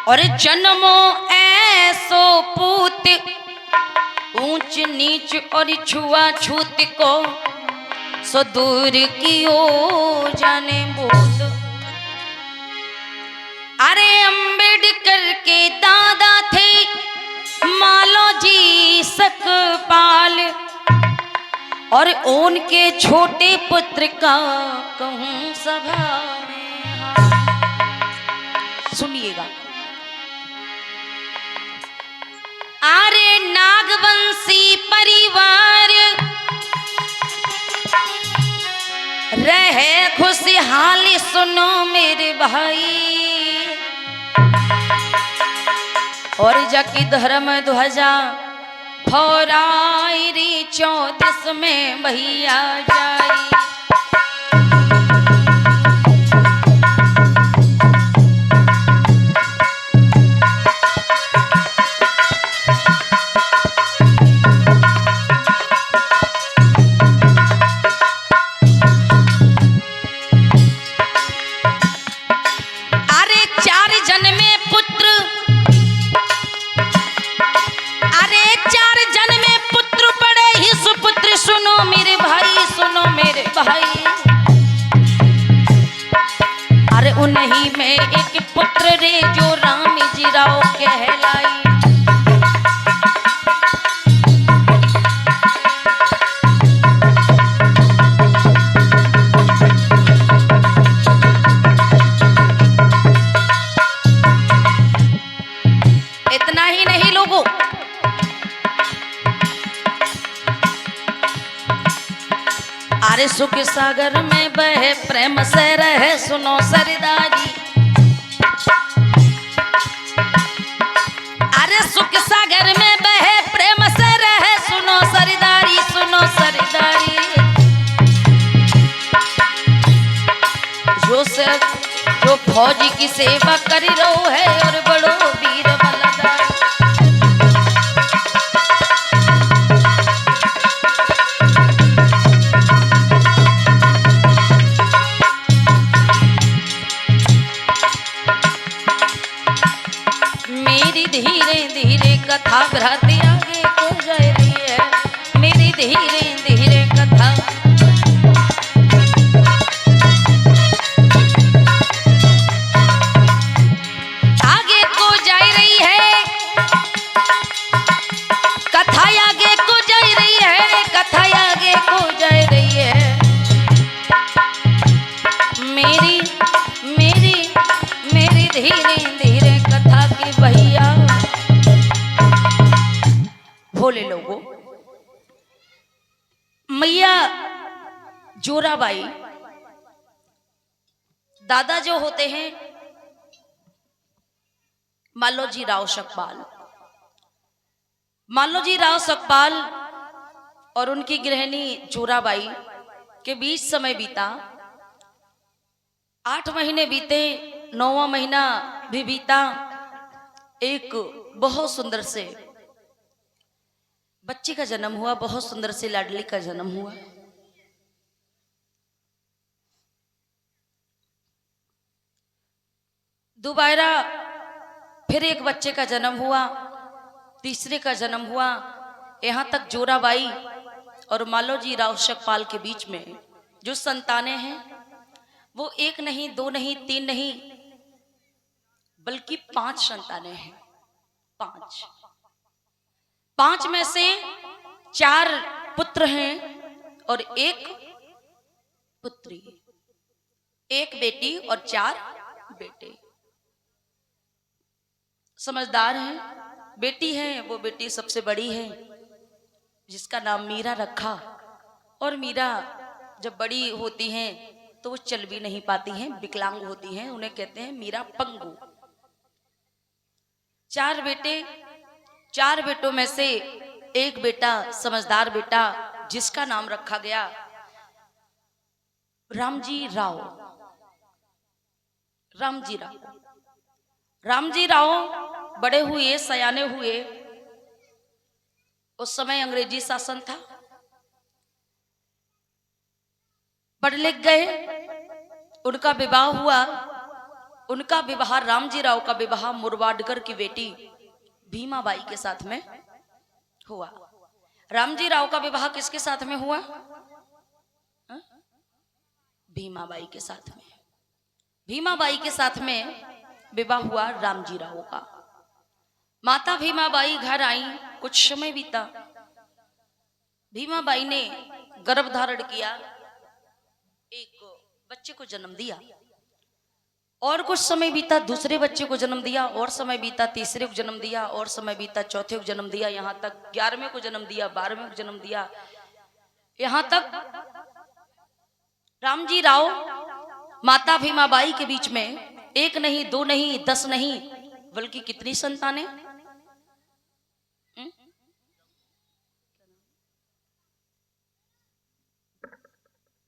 और जन्मो ऐसो पूत ऊंच नीच और छुआ छूत को सो दूर कियो जाने बोध। अरे अम्बेडकर के दादा थे मालो जी सकपाल और उनके छोटे पुत्र का कहूं सभा में हाल। सुनिएगा। अरे नागवंशी परिवार रहे खुशहाली सुनो मेरे भाई और जकी धर्म ध्वजा फौराई री 34 में भैया जाई। अरे उन्हीं में एक पुत्र रे जो राम जी राव कहलाई। इतना ही नहीं लोगों, अरे सुख सागर में बहे प्रेम से रहे सुनो सरदारी। अरे सुख सागर में बहे प्रेम से रहे सुनो सरदारी, सुनो सरदारी। जो फौजी की सेवा कर रहो है और बड़ो वीर बलदार। धीरे धीरे कथा भ्राती आगे को जा रही है, मेरी धीरे धीरे कथा। आगे को जा रही है कथा, आगे को जा रही है कथा, आगे को जा रही है। मेरी मेरी मेरी धीरे धीरे कथा की भैया। भोले लोगों, मैया जोराबाई दादा जो होते हैं मालोजी राव सकपाल, मालोजी राव सकपाल और उनकी गृहिणी जोराबाई के बीच समय बीता। 8 महीने बीते, 9वां महीना भी बीता। एक बहुत सुंदर से बच्ची का जन्म हुआ, बहुत सुंदर से लाडली का जन्म हुआ। दोबारा फिर एक बच्चे का जन्म हुआ, तीसरे का जन्म हुआ। यहां तक जोराबाई और मालोजी राव सकपाल के बीच में जो संतानें हैं वो 1 नहीं, 2 नहीं, 3 नहीं, बल्कि 5 संतानें हैं। 5 में से 4 पुत्र हैं और 1 पुत्री, 1 बेटी और 4 बेटे। समझदार हैं। बेटी है, वो बेटी सबसे बड़ी है जिसका नाम मीरा रखा। और मीरा जब बड़ी होती हैं तो वो चल भी नहीं पाती हैं, विकलांग होती हैं, उन्हें कहते हैं मीरा पंगु। 4 बेटे, 4 बेटों में से 1 बेटा समझदार बेटा जिसका नाम रखा गया रामजी राव। रामजी राव, रामजी राव बड़े हुए, सयाने हुए। उस समय अंग्रेजी शासन था, पढ़ लिख गए, उनका विवाह हुआ उनका विवाह, रामजी राव का विवाह मुरबाडकर की बेटी भीमाबाई के साथ में हुआ। रामजी राव का विवाह किसके साथ में हुआ? भीमाबाई के साथ में। भीमाबाई के साथ में विवाह हुआ रामजी राव का। माता भीमाबाई घर आई, कुछ समय बीता, भीमाबाई ने गर्भ धारण किया, एक बच्चे को जन्म दिया। और कुछ समय बीता, दूसरे बच्चे को जन्म दिया, और समय बीता, तीसरे को जन्म दिया, और समय बीता, चौथे को जन्म दिया, यहाँ तक 11वें को जन्म दिया, 12वें को जन्म दिया। यहाँ तक रामजी राव माता भीमाबाई के बीच में एक नहीं, दो नहीं, 10 नहीं, बल्कि कितनी संतानें?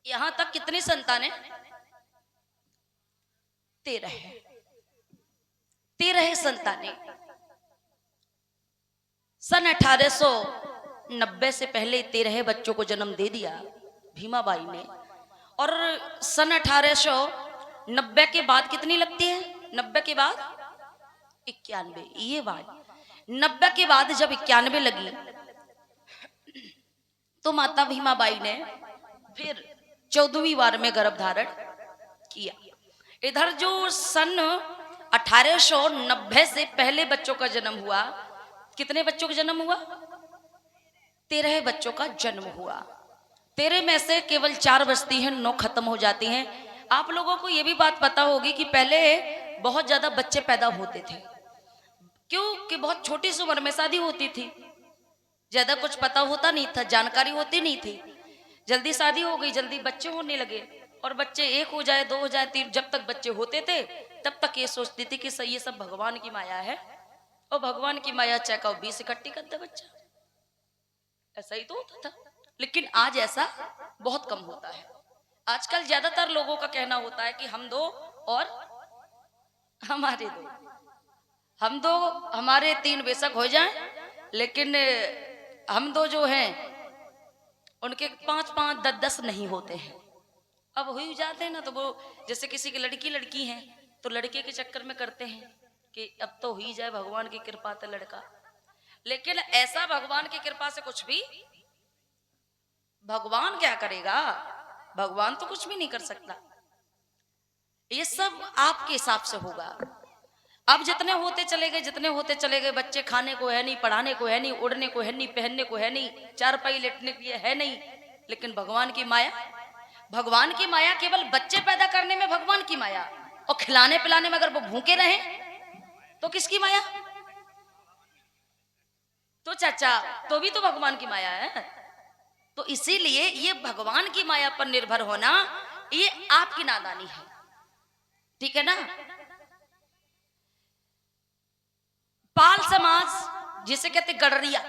यहां तक कितनी संतानें? 13 है। 13 संतानें। सन 1890 से पहले 13 बच्चों को जन्म दे दिया भीमाबाई ने। और सन 1890 के बाद कितनी लगती है? 90 के बाद 91। ये बात 90 के बाद जब 91 लगी तो माता भीमाबाई ने फिर 14वीं बार में गर्भ धारण किया। इधर जो सन 1890 से पहले बच्चों का जन्म हुआ, कितने बच्चों का जन्म हुआ? 13 बच्चों का जन्म हुआ। 13 में से केवल 4 बचती हैं, 9 खत्म हो जाती हैं। आप लोगों को यह भी बात पता होगी कि पहले बहुत ज्यादा बच्चे पैदा होते थे, क्योंकि बहुत छोटी सी उम्र में शादी होती थी, ज्यादा कुछ पता होता नहीं था, जानकारी होती नहीं थी। जल्दी शादी हो गई, जल्दी बच्चे होने लगे, और बच्चे 1 हो जाए, 2 हो जाए, 3, जब तक बच्चे होते थे तब तक ये सोचती थी कि सही, ये सब भगवान की माया है, और भगवान की माया चाहे कहो 20 इकट्ठी कर दे बच्चा। ऐसा ही तो होता था। लेकिन आज ऐसा बहुत कम होता है। आजकल ज्यादातर लोगों का कहना होता है कि हम 2 और हमारे 2, हम 2 हमारे 3 बेशक हो जाएं, लेकिन हम 2 जो हैं उनके 5-5, 10-10 नहीं होते हैं। अब हो ही जाते हैं ना, तो वो जैसे किसी की लड़की है तो लड़के के चक्कर में करते हैं कि अब तो हो ही जाए, भगवान की कृपा तो लड़का। लेकिन ऐसा भगवान की कृपा से कुछ भी, भगवान क्या करेगा? भगवान तो कुछ भी नहीं कर सकता। ये सब आपके हिसाब से होगा। अब जितने होते चले गए, जितने होते चले गए, बच्चे खाने को है नहीं, पढ़ाने को है नहीं, उड़ने को है नहीं, पहनने को है नहीं, 4 पाई लेटने के लिए है नहीं। लेकिन भगवान की माया, भगवान की माया केवल बच्चे पैदा करने में भगवान की माया, और खिलाने पिलाने में अगर वो भूखे रहे तो किसकी माया? तो चाचा, तो भी तो भगवान की माया है। तो इसीलिए ये भगवान की माया पर निर्भर होना, ये आपकी नादानी है, ठीक है ना? पाल समाज जिसे कहते गडरिया,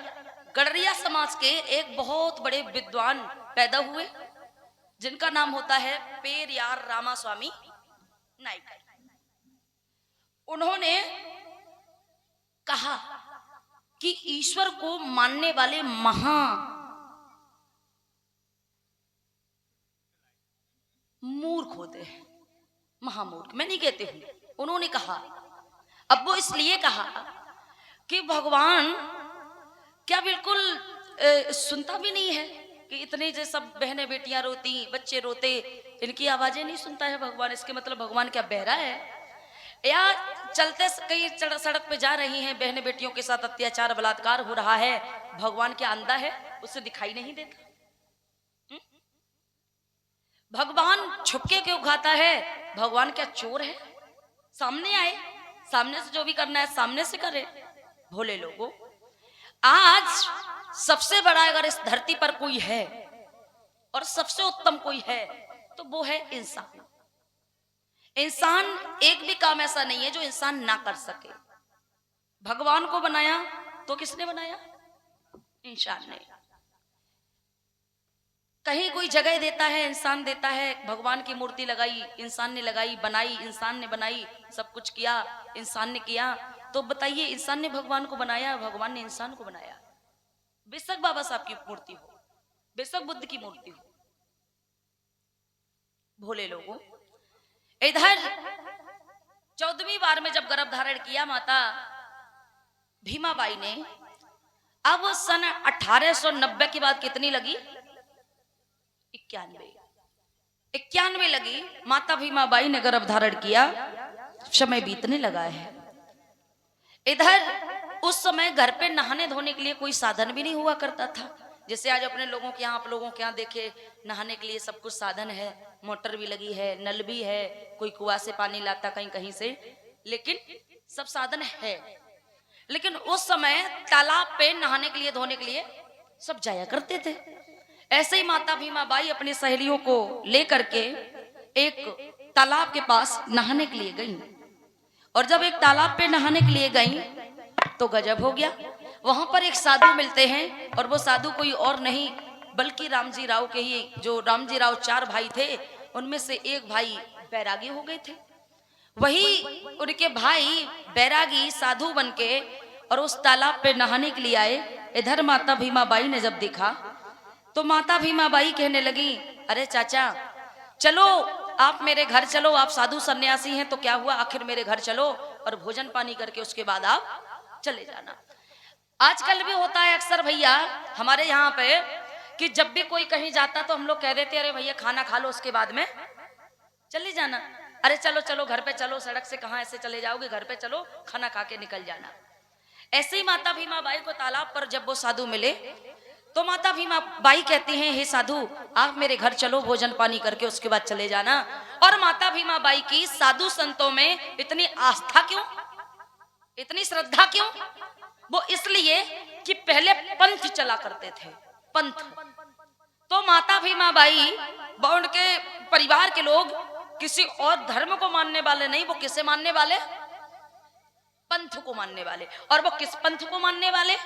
गडरिया समाज के एक बहुत बड़े विद्वान पैदा हुए, जिनका नाम होता है पेरियार रामास्वामी नायकर। उन्होंने कहा कि ईश्वर को मानने वाले मूर्ख होते हैं, महामूर्ख। मैं नहीं कहती हूं, उन्होंने कहा। अब वो इसलिए कहा कि भगवान क्या बिल्कुल सुनता भी नहीं है कि इतने जो सब बहनें बेटियां रोती, बच्चे रोते, इनकी आवाजें नहीं सुनता है भगवान? इसके मतलब भगवान क्या बहरा है? या चलते कहीं सड़क पे जा रही हैं, बहनें बेटियों के साथ अत्याचार बलात्कार हो रहा है, भगवान क्या अंधा है, उसे दिखाई नहीं देता? भगवान छुपके क्यों खाता है? भगवान क्या चोर है? सामने आए, सामने से जो भी करना है सामने से करे। भोले लोगों, आज सबसे बड़ा अगर इस धरती पर कोई है और सबसे उत्तम कोई है तो वो है इंसान। इंसान एक भी काम ऐसा नहीं है जो इंसान ना कर सके। भगवान को बनाया तो किसने बनाया? इंसान ने। कहीं कोई जगह देता है, इंसान देता है। भगवान की मूर्ति लगाई, इंसान ने लगाई, बनाई, इंसान ने बनाई, सब कुछ किया, इंसान ने किया। तो बताइए, इंसान ने भगवान को बनाया, भगवान ने इंसान को बनाया। बेशक बाबा साहब की मूर्ति हो, बेशक बुद्ध की मूर्ति हो। भोले लोगों, इधर 14वीं बार में जब गर्भ धारण किया माता भीमाबाई ने, अब सन 1890 की बात कितनी लगी? 91 लगी। माता भीमाबाई ने गर्भ धारण किया, समय बीतने लगा है। इधर उस समय घर पे नहाने धोने के लिए कोई साधन भी नहीं हुआ करता था। जैसे आज अपने लोगों के यहाँ, आप लोगों के यहाँ देखे नहाने के लिए सब कुछ साधन है, मोटर भी लगी है, नल भी है, कोई कुआं से पानी लाता कहीं कहीं से, लेकिन सब साधन है। लेकिन उस समय तालाब पे नहाने के लिए, धोने के लिए सब जाया करते थे। ऐसे ही माता भीमाबाई अपनी सहेलियों को लेकर के एक तालाब के पास नहाने के लिए गई। और जब एक तालाब पे नहाने के लिए गई तो गजब हो गया। वहां पर एक साधु मिलते हैं, और वो साधु कोई और नहीं बल्कि रामजी राव के ही, जो रामजी राव 4 भाई थे, उनमें से एक भाई बैरागी हो गए थे। वही उनके भाई बैरागी साधु बनके और उस तालाब पे नहाने के लिए आए। इधर माता भीमाबाई ने जब देखा तो माता भीमाबाई कहने लगी, अरे चाचा चलो, आप मेरे घर चलो, आप साधु सन्यासी हैं तो क्या हुआ, आखिर मेरे घर चलो और भोजन पानी करके उसके बाद आप चले जाना। आजकल भी होता है अक्सर भैया हमारे यहाँ पे कि जब भी कोई कहीं जाता तो हम लोग कह देते, अरे भैया खाना खा लो उसके बाद में चले जाना। अरे चलो चलो घर पे चलो, सड़क से कहाँ ऐसे चले जाओगे, घर पे चलो, खाना खा के निकल जाना। ऐसे ही माता भीमाबाई को तालाब पर जब वो साधु मिले तो माता भीमाबाई कहती हैं, हे साधु आप मेरे घर चलो, भोजन पानी करके उसके बाद चले जाना। और माता भीमाबाई की साधु संतों में इतनी आस्था क्यों, इतनी श्रद्धा क्यों? वो इसलिए कि पहले पंथ चला करते थे, पंथ। तो माता भीमाबाई व उनके परिवार के लोग किसी और धर्म को मानने वाले नहीं, वो किसे मानने वाले? पंथ को मानने वाले। और वो किस पंथ को मानने वाले?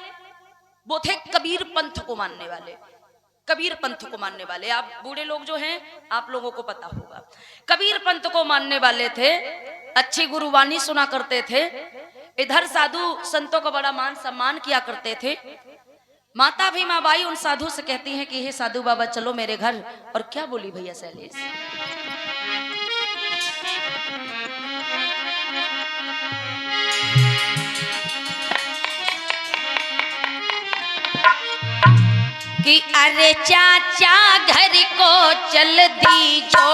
वो थे कबीर पंथ को मानने वाले, कबीर पंथ को मानने वाले। आप बूढ़े लोग जो हैं, आप लोगों को पता होगा, कबीर पंथ को मानने वाले थे। अच्छी गुरुवाणी सुना करते थे, इधर साधु संतों का बड़ा मान सम्मान किया करते थे। माता भीमाबाई उन साधु से कहती हैं कि हे साधु बाबा चलो मेरे घर। और क्या बोली भैया शैलेश, कि अरे चाचा घर को चल दीजो,